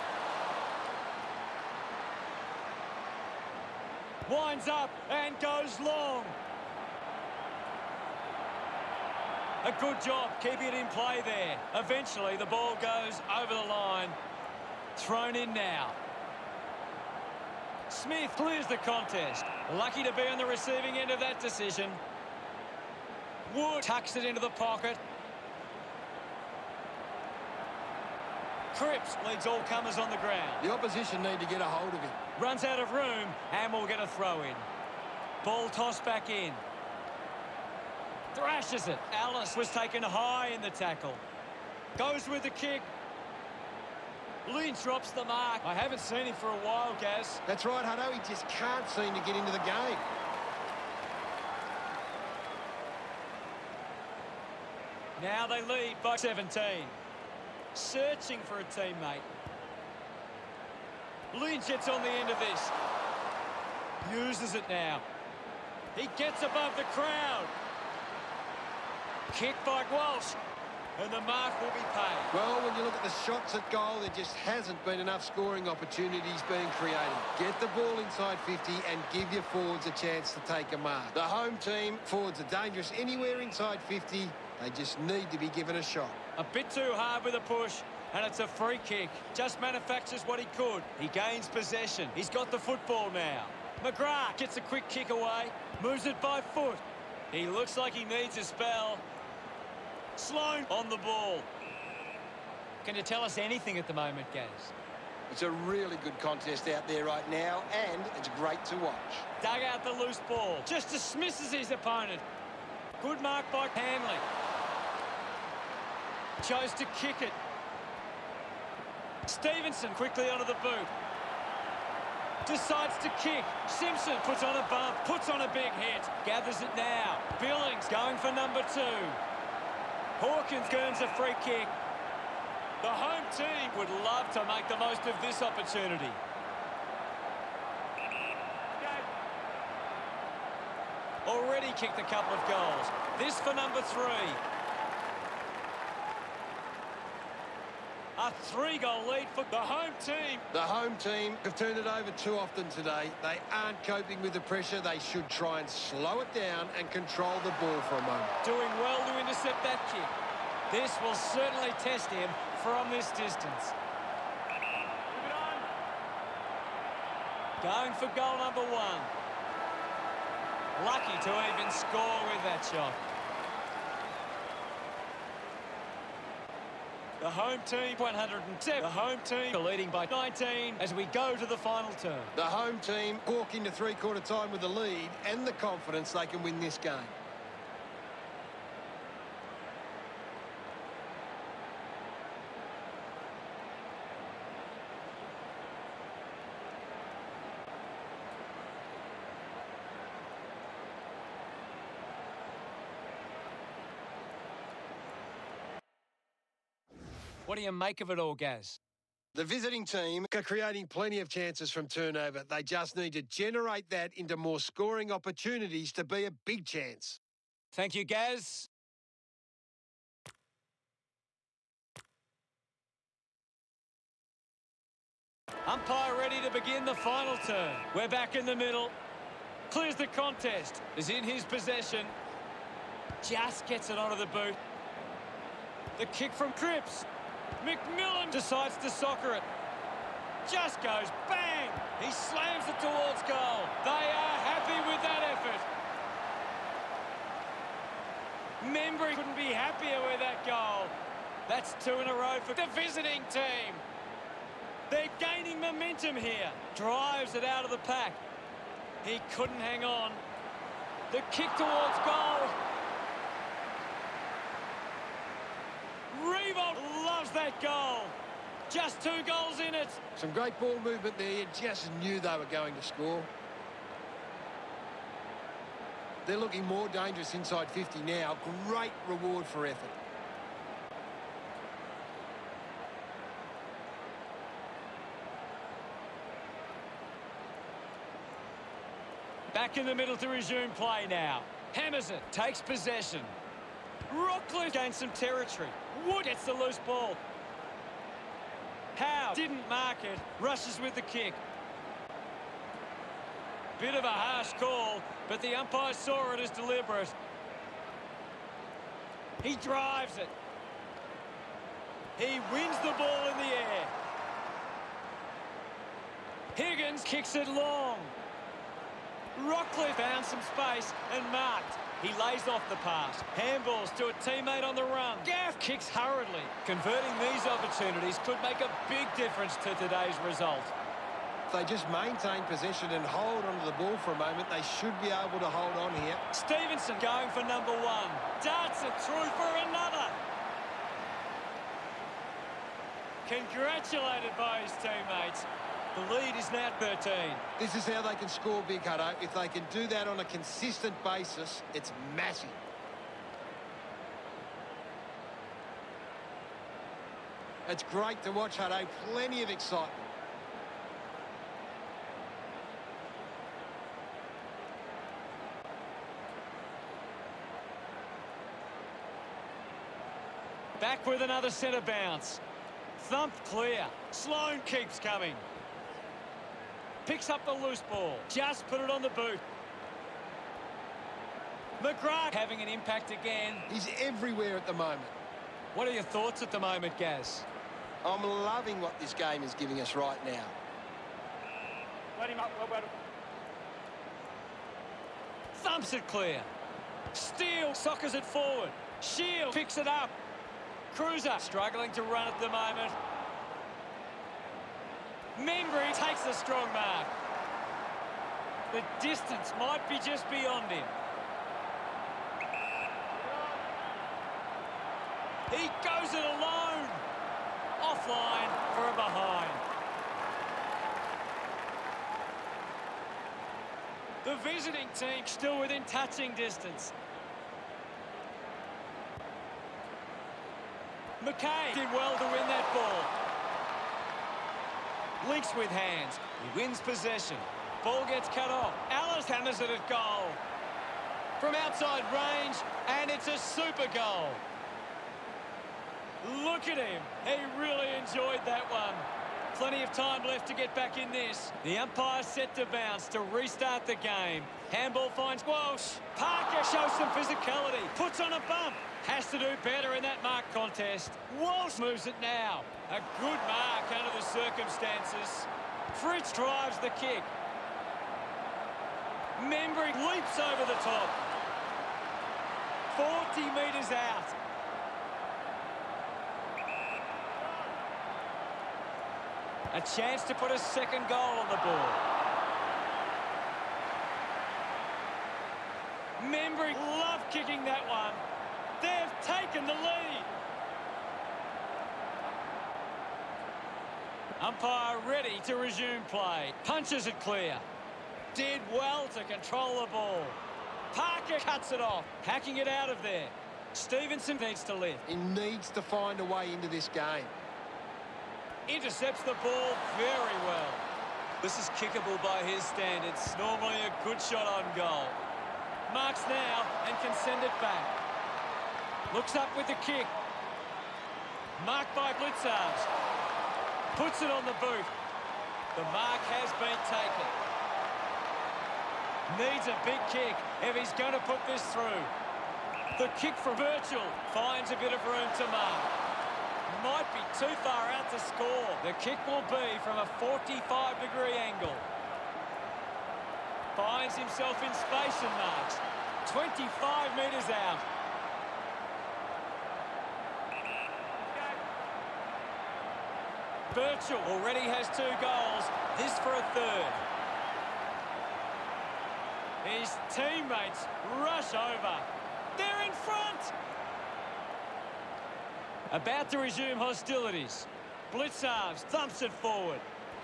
Winds up and goes long. A good job keeping it in play there. Eventually the ball goes over the line. Thrown in now. Smith clears the contest. Lucky to be on the receiving end of that decision. Wood tucks it into the pocket. Cripps leads all comers on the ground. The opposition need to get a hold of him. Runs out of room and will get a throw in. Ball tossed back in. Thrashes it. Alice was taken high in the tackle. Goes with the kick. Lynch drops the mark. I haven't seen him for a while, Gaz. That's right, Hutto. He just can't seem to get into the game. Now they lead by 17. Searching for a teammate. Lynch gets on the end of this. Uses it now. He gets above the crowd. Kick by Walsh. And the mark will be paid. Well, when you look at the shots at goal, there just hasn't been enough scoring opportunities being created. Get the ball inside 50 and give your forwards a chance to take a mark. The home team, forwards are dangerous anywhere inside 50. They just need to be given a shot. A bit too hard with a push, and it's a free kick. Just manufactures what he could. He gains possession. He's got the football now. McGrath gets a quick kick away. Moves it by foot. He looks like he needs a spell. Sloan on the ball. Can you tell us anything at the moment, Gaz? It's a really good contest out there right now, and it's great to watch. Dug out the loose ball. Just dismisses his opponent. Good mark by Hanley. Chose to kick it. Stevenson quickly onto the boot. Decides to kick. Simpson puts on a bump. Puts on a big hit. Gathers it now. Billings going for number 2. Hawkins earns a free kick. The home team would love to make the most of this opportunity. Already kicked a couple of goals. This for number 3. A 3-goal lead for the home team. The home team have turned it over too often today. They aren't coping with the pressure. They should try and slow it down and control the ball for a moment. Doing well to intercept that kick. This will certainly test him from this distance. Move it on. Going for goal number 1. Lucky to even score with that shot. The home team 107. The home team leading by 19 as we go to the final turn. The home team walk into three-quarter time with the lead and the confidence they can win this game. What do you make of it all, Gaz? The visiting team are creating plenty of chances from turnover. They just need to generate that into more scoring opportunities to be a big chance. Thank you, Gaz. Umpire ready to begin the final turn. We're back in the middle. Clears the contest. Is in his possession. Just gets it onto the boot. The kick from Cripps. McMillan decides to soccer it. Just goes bang. He slams it towards goal. They are happy with that effort. Membry couldn't be happier with that goal. That's 2 in a row for the visiting team. They're gaining momentum here. Drives it out of the pack. He couldn't hang on. The kick towards goal. Revolt loves that goal. Just 2 goals in it. Some great ball movement there. You just knew they were going to score. They're looking more dangerous inside 50 now. Great reward for effort. Back in the middle to resume play now. Hammers it, takes possession. Rockcliffe gains some territory. Wood gets the loose ball. Howe didn't mark it, rushes with the kick. Bit of a harsh call, but the umpire saw it as deliberate. He drives it. He wins the ball in the air. Higgins kicks it long. Rockcliffe found some space and marked. He lays off the pass. Handballs to a teammate on the run. Gaff kicks hurriedly. Converting these opportunities could make a big difference to today's result. If they just maintain possession and hold onto the ball for a moment, they should be able to hold on here. Stevenson going for number 1. Darts it through for another. Congratulated by his teammates. The lead is now 13. This is how they can score big, Hutto. If they can do that on a consistent basis, it's massive. It's great to watch, Hutto. Plenty of excitement. Back with another centre bounce. Thumped clear. Sloan keeps coming. Picks up the loose ball. Just put it on the boot. McGrath having an impact again. He's everywhere at the moment. What are your thoughts at the moment, Gaz? I'm loving what this game is giving us right now. Let him up. Well. Thumps it clear. Steele soccers it forward. Shield picks it up. Cruiser struggling to run at the moment. Membry takes a strong mark. The distance might be just beyond him. He goes it alone. Offline for a behind. The visiting team still within touching distance. McKay did well to win that ball. Links with hands. He wins possession. Ball gets cut off. Alice hammers it at goal. From outside range, and it's a super goal. Look at him. He really enjoyed that one. Plenty of time left to get back in this. The umpire set to bounce to restart the game. Handball finds Walsh. Parker shows some physicality. Puts on a bump. Has to do better in that mark contest. Walsh moves it now. A good mark under the circumstances. Fritz drives the kick. Membry leaps over the top. 40 metres out. A chance to put a second goal on the board. Membry love kicking that one. They've taken the lead. Umpire ready to resume play. Punches it clear. Did well to control the ball. Parker cuts it off. Hacking it out of there. Stevenson needs to lift. He needs to find a way into this game. Intercepts the ball very well. This is kickable by his standards. Normally a good shot on goal. Marks now and can send it back. Looks up with the kick. Marked by Blitzards. Puts it on the boot. The mark has been taken. Needs a big kick if he's going to put this through. The kick from Virgil finds a bit of room to mark. might be too far out to score. The kick will be from a 45-degree angle. Finds himself in space and marks. 25 metres out. Birchall already has 2 goals. This for a 3rd. His teammates rush over. They're in front. About to resume hostilities. Blitzarves thumps it forward.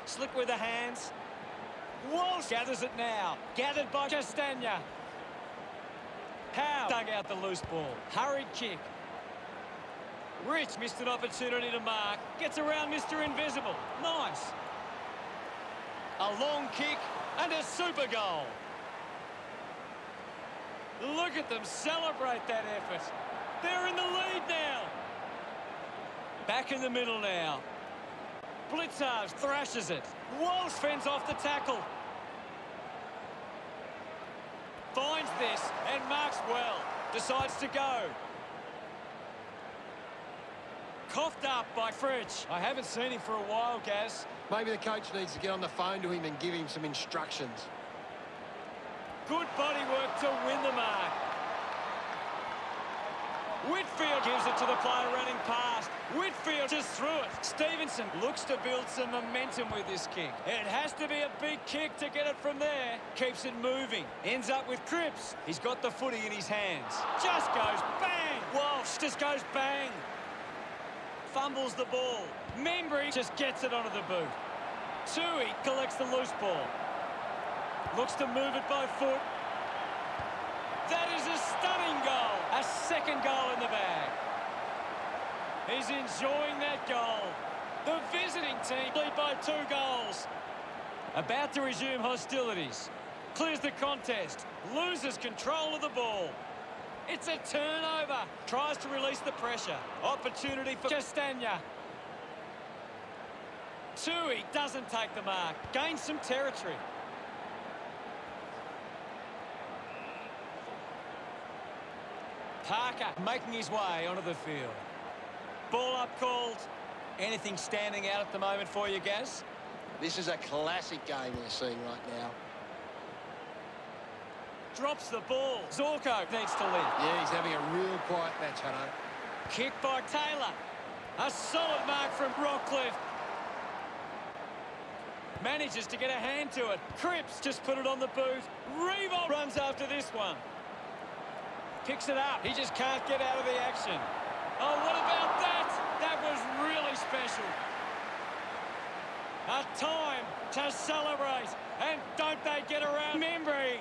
Slick with the hands. Walsh gathers it now. Gathered by Castagna. Howe dug out the loose ball. Hurried kick. Rich missed an opportunity to mark. Gets around Mr. Invisible. Nice. A long kick and a super goal. Look at them celebrate that effort. They're in the lead now. Back in the middle now. Blitzarves thrashes it. Walsh fends off the tackle. Finds this and marks well. Decides to go. Coughed up by Fritsch. I haven't seen him for a while, Gaz. Maybe the coach needs to get on the phone to him and give him some instructions. Good body work to win the mark. Whitfield gives it to the player running past. Whitfield just threw it. Stevenson looks to build some momentum with this kick. It has to be a big kick to get it from there. Keeps it moving. Ends up with Cripps. He's got the footy in his hands. Just goes bang. Walsh just goes bang. Fumbles the ball. Membry just gets it onto the boot. Tui collects the loose ball. Looks to move it by foot. That is a stunning goal. A 2nd goal in the bag. He's enjoying that goal. The visiting team lead by 2 goals. About to resume hostilities. Clears the contest. Loses control of the ball. It's a turnover. Tries to release the pressure. Opportunity for Castagna. Tui doesn't take the mark. Gains some territory. Parker making his way onto the field. Ball up called. Anything standing out at the moment for you, Gaz? This is a classic game we're seeing right now. Drops the ball. Zorko needs to lead. Yeah, he's having a real quiet match, Hutto. Kick by Taylor. A solid mark from Rockcliffe. Manages to get a hand to it. Cripps just put it on the boot. Revolt runs after this one. Picks it up. He just can't get out of the action. Oh, what about that? That was really special. A time to celebrate. And don't they get around Membry?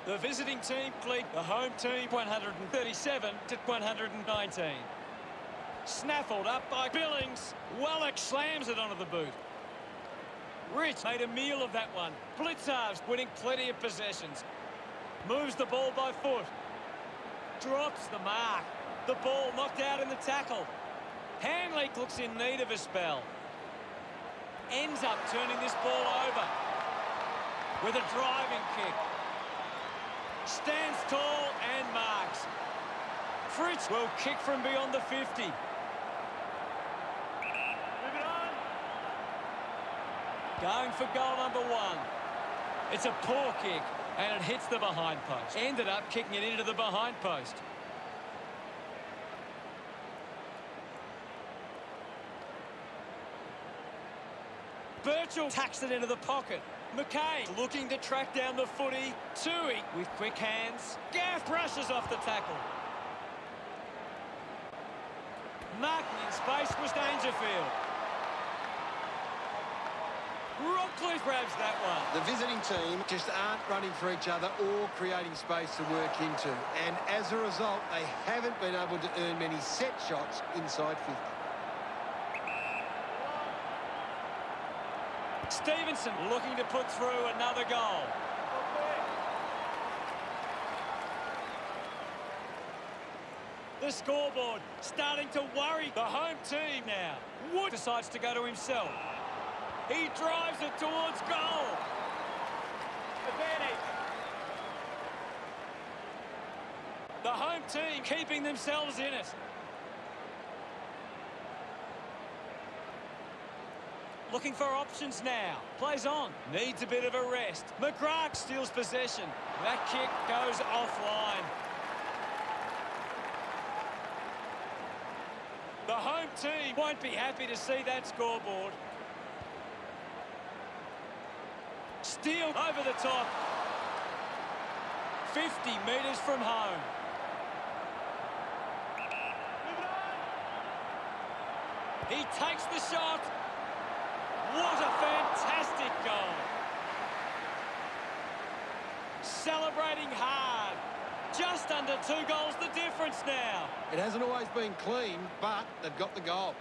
The visiting team lead the home team 137 to 119. Snaffled up by Billings. Wallach slams it onto the boot. Rich made a meal of that one. Blitzarves winning plenty of possessions. Moves the ball by foot. Drops the mark. The ball knocked out in the tackle. Hanley looks in need of a spell. Ends up turning this ball over with a driving kick. Stands tall and marks. Fritsch will kick from beyond the 50. Move it on. Going for goal number 1. It's a poor kick and it hits the behind post. Ended up kicking it into the behind post. Birchall tacks it into the pocket. McKay looking to track down the footy. Tui with quick hands. Gaff brushes off the tackle. Martin in space was Dangerfield. Rockcliffe grabs that one. The visiting team just aren't running for each other or creating space to work into. And as a result, they haven't been able to earn many set shots inside 50. Stevenson looking to put through another goal. The scoreboard starting to worry the home team now. Wood decides to go to himself. He drives it towards goal. Advantage. The home team keeping themselves in it. looking for options now. Plays on. Needs a bit of a rest. McGrath steals possession. That kick goes offline. The home team won't be happy to see that scoreboard. Steal over the top. 50 metres from home. He takes the shot. What a fantastic goal. Celebrating hard. Just under 2 goals the difference now. It hasn't always been clean, but they've got the goal.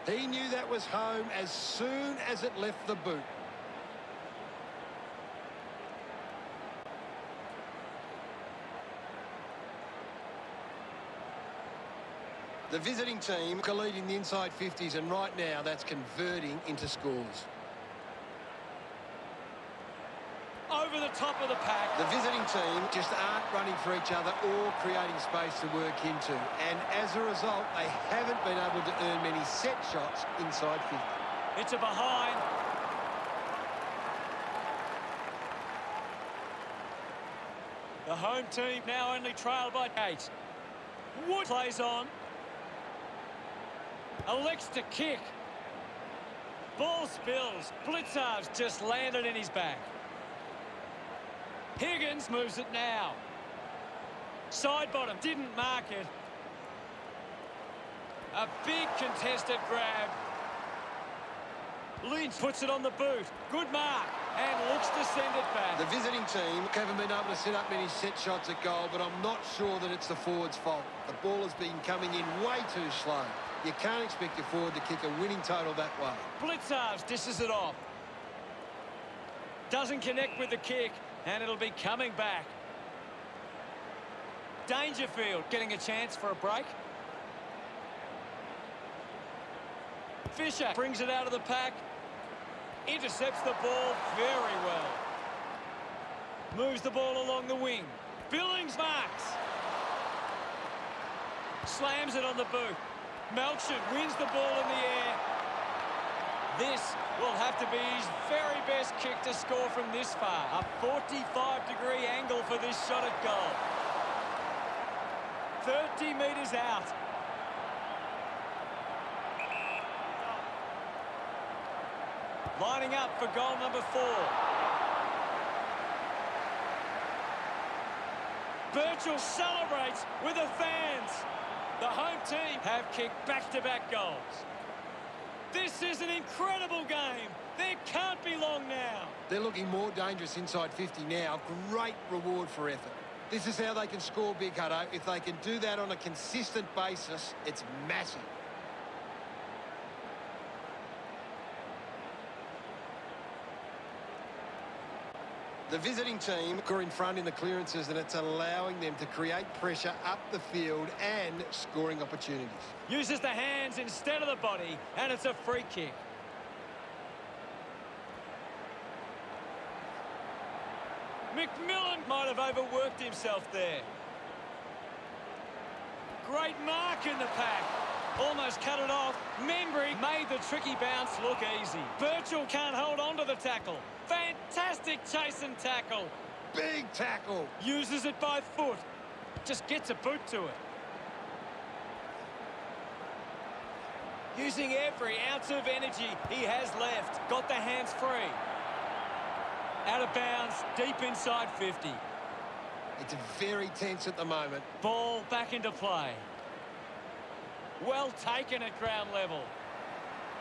He knew that was home as soon as it left the boot. The visiting team are leading the inside 50s, and right now that's converting into scores. Over the top of the pack. The visiting team just aren't running for each other or creating space to work into. And as a result, they haven't been able to earn many set shots inside 50. It's a behind. The home team now only trailed by 8. Wood plays on. Elects to kick. Ball spills. Blitzar's just landed in his back. Higgins moves it now. Side bottom, didn't mark it. A big contested grab. Lynch puts it on the boot. Good mark. And looks to send it back. The visiting team haven't been able to set up many set shots at goal, but I'm not sure that it's the forward's fault. The ball has been coming in way too slow. You can't expect your forward to kick a winning total that way. Blitzarves dishes it off. Doesn't connect with the kick, and it'll be coming back. Dangerfield getting a chance for a break. Fisher brings it out of the pack. Intercepts the ball very well. Moves the ball along the wing. Billings marks. Slams it on the boot. Melchon wins the ball in the air. This will have to be his very best kick to score from this far. A 45-degree angle for this shot at goal. 30 metres out. Lining up for goal number 4. Birchall celebrates with the fans. The home team have kicked back-to-back goals. This is an incredible game. There can't be long now. They're looking more dangerous inside 50 now. Great reward for effort. This is how they can score big, Hutto. If they can do that on a consistent basis, it's massive. The visiting team are in front in the clearances, and it's allowing them to create pressure up the field and scoring opportunities. Uses the hands instead of the body, and it's a free kick. McMillan might have overworked himself there. Great mark in the pack. Almost cut it off. Membry made the tricky bounce look easy. Birchall can't hold on to the tackle. Fantastic chase and tackle. Big tackle. Uses it by foot. Just gets a boot to it. Using every ounce of energy he has left. Got the hands free. Out of bounds, deep inside 50. It's very tense at the moment. Ball back into play. Well taken at ground level.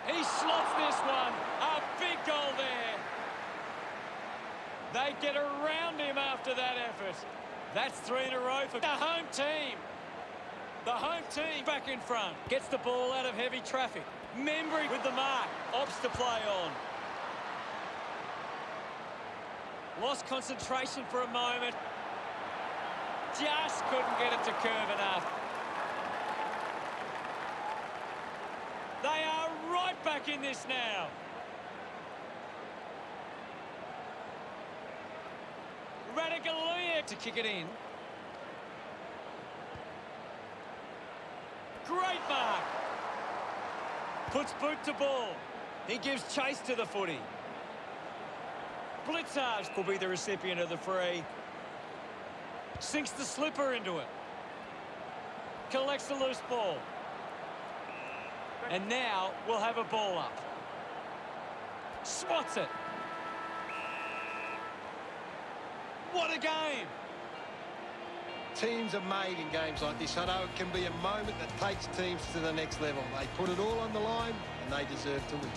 He slots this one. A big goal there. They get around him after that effort. That's 3 in a row for the home team. The home team back in front. Gets the ball out of heavy traffic. Membry with the mark. Opts to play on. Lost concentration for a moment. Just couldn't get it to curve enough. They are right back in this now. Radicalier to kick it in. Great mark. Puts boot to ball. He gives chase to the footy. Blitzards will be the recipient of the free. Sinks the slipper into it. Collects the loose ball. And now we'll have a ball up. Swats it. What a game! Teams are made in games like this. I know it can be a moment that takes teams to the next level. They put it all on the line and they deserve to win.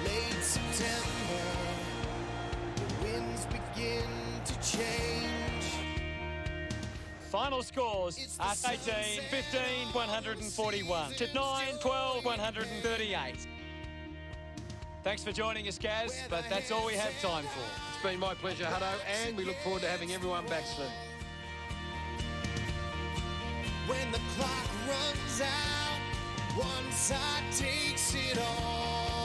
Late September, the winds begin to change. Final scores are 18, 15, 141 to 9, 12, 138. Thanks for joining us, Gaz, but that's all we have time for. It's been my pleasure, Hutto, and we look forward to having everyone back soon. When the clock runs out, one side takes it all.